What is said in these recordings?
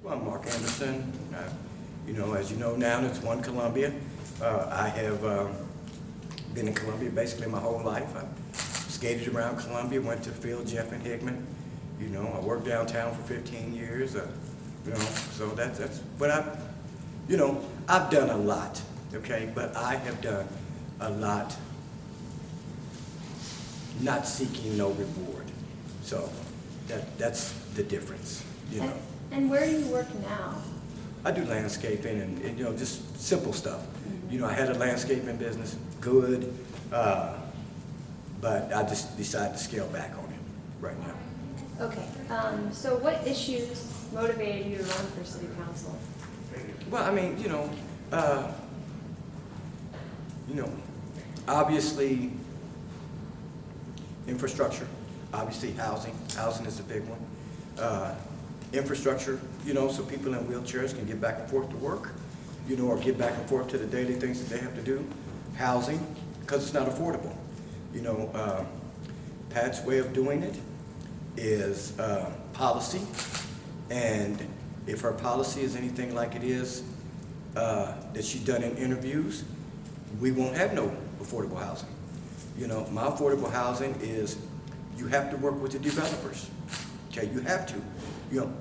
Well, I'm Mark Anderson. As you know now, it's One Columbia. I have been in Columbia basically my whole life. I skated around Columbia, went to Phil, Jeff, and Hickman. I worked downtown for 15 years. So that's. But I've done a lot. Okay, but I have done a lot, not seeking no reward. So that's the difference. And where do you work now? I do landscaping and just simple stuff. I had a landscaping business, good, but I just decided to scale back on it right now. Okay, so what issues motivated you to run for city council? Well, obviously infrastructure, obviously housing. Housing is a big one. Infrastructure, so people in wheelchairs can get back and forth to work, or get back and forth to the daily things that they have to do. Housing, because it's not affordable. Pat's way of doing it is policy, and if her policy is anything like it is that she's done in interviews, we won't have no affordable housing. My affordable housing is you have to work with the developers. Okay, you have to.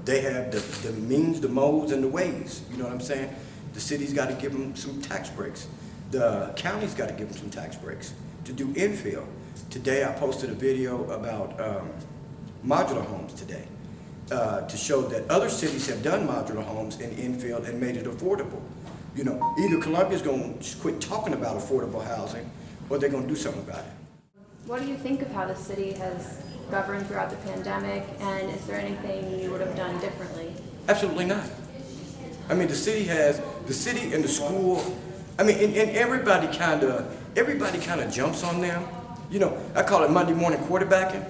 They have the means, the modes, and the ways. You know what I'm saying? The city's got to give them some tax breaks. The county's got to give them some tax breaks to do infill. Today I posted a video about modular homes today to show that other cities have done modular homes in infill and made it affordable. Either Columbia's going to quit talking about affordable housing or they're going to do something about it. What do you think of how the city has governed throughout the pandemic, and is there anything you would have done differently? Absolutely not. The city and the school, and everybody kind of jumps on them. I call it Monday morning quarterbacking.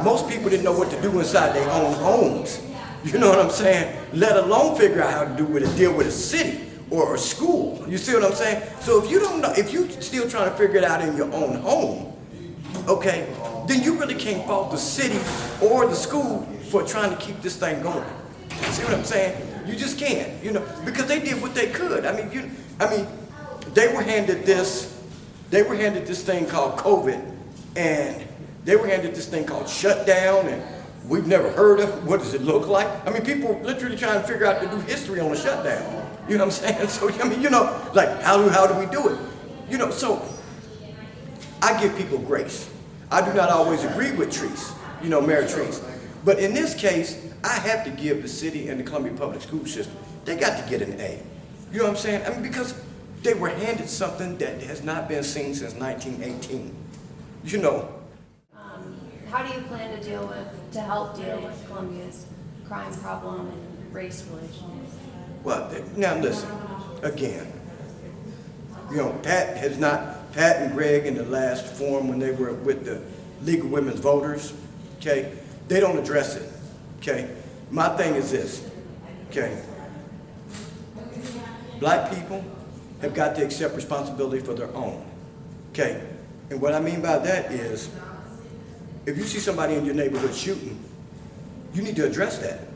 Most people didn't know what to do inside their own homes. You know what I'm saying? Let alone figure out how to deal with a city or a school. You see what I'm saying? So if you don't know, if you're still trying to figure it out in your own home, okay, then you really can't fault the city or the school for trying to keep this thing going. You see what I'm saying? You just can't, because they did what they could. They were handed this thing called COVID, and they were handed this thing called shutdown, and we've never heard of it. What does it look like? People literally trying to figure out to do history on a shutdown. You know what I'm saying? So, like how do we do it? So I give people grace. I do not always agree with Treese, Mayor Treese. But in this case, I have to give the city and the Columbia Public School System, they got to get an A. You know what I'm saying? Because they were handed something that has not been seen since 1918. How do you plan to help deal with Columbia's crime problem and race relations? Well, now listen, again, Pat and Greg in the last forum when they were with the League of Women's Voters, okay, they don't address it, okay? My thing is this, okay? Black people have got to accept responsibility for their own, okay? And what I mean by that is, if you see somebody in your neighborhood shooting, you need to address that,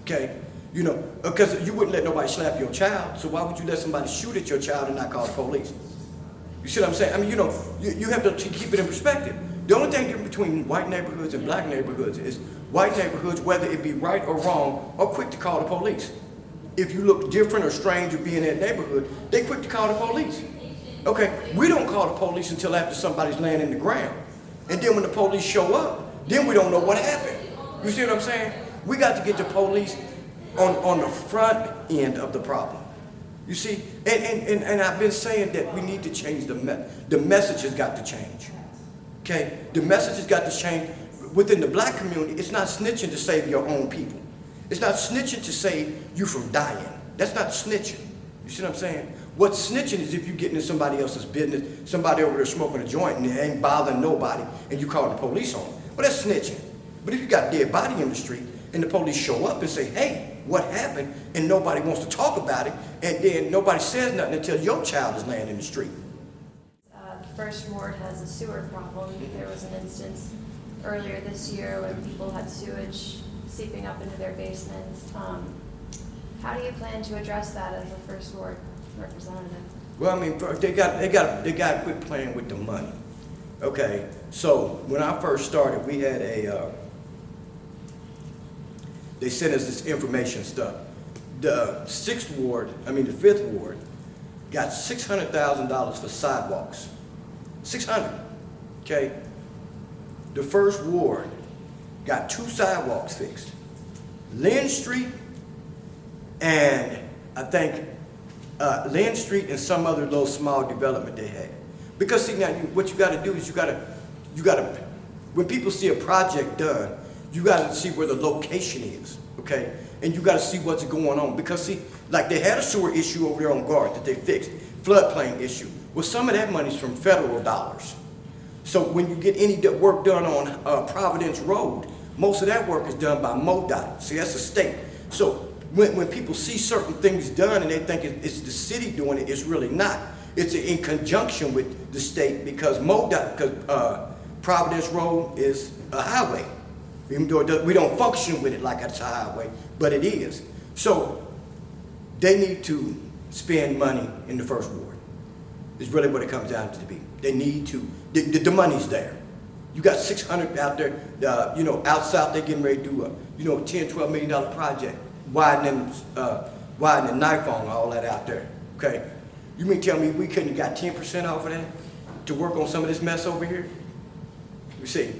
okay? Because you wouldn't let nobody slap your child, so why would you let somebody shoot at your child and not call the police? You see what I'm saying? You have to keep it in perspective. The only thing between white neighborhoods and black neighborhoods is white neighborhoods, whether it be right or wrong, are quick to call the police. If you look different or strange or be in that neighborhood, they quick to call the police. Okay, we don't call the police until after somebody's laying in the ground. And then when the police show up, then we don't know what happened. You see what I'm saying? We got to get the police on the front end of the problem. You see, and I've been saying that we need to change the message has got to change. Okay, the message has got to change. Within the black community, it's not snitching to save your own people. It's not snitching to save you from dying. That's not snitching. You see what I'm saying? What's snitching is if you get into somebody else's business, somebody over there smoking a joint and they ain't bothering nobody, and you call the police on them. Well, that's snitching. But if you got a dead body in the street and the police show up and say, hey, what happened, and nobody wants to talk about it, and then nobody says nothing until your child is laying in the street. The First Ward has a sewer problem. There was an instance earlier this year when people had sewage seeping up into their basements. How do you plan to address that as a first ward representative? Well, I mean, they got to quit playing with the money. Okay, so when I first started, we had they sent us this information stuff. The the 5th ward, got $600,000 for sidewalks. 600, okay? The 1st ward got 2 sidewalks fixed. Lynn Street and I think Lynn Street and some other little small development they had. Because see now, what you gotta do is you gotta, when people see a project done, you gotta see where the location is, okay? And you gotta see what's going on. Because see, like they had a sewer issue over there on Guard that they fixed, floodplain issue. Well, some of that money's from federal dollars. So when you get any work done on Providence Road, most of that work is done by MoDOT. See, that's the state. So when people see certain things done and they think it's the city doing it, it's really not. It's in conjunction with the state because MoDOT, because Providence Road is a highway. Even though we don't function with it like it's a highway, but it is. So they need to spend money in the 1st ward. Is really what it comes down to be. They need to, the money's there. You got 600 out there, out south they're getting ready to do a, $10, $12 million project, widening knife on all that out there, okay? You mean tell me we couldn't have got 10% off of that to work on some of this mess over here? You see,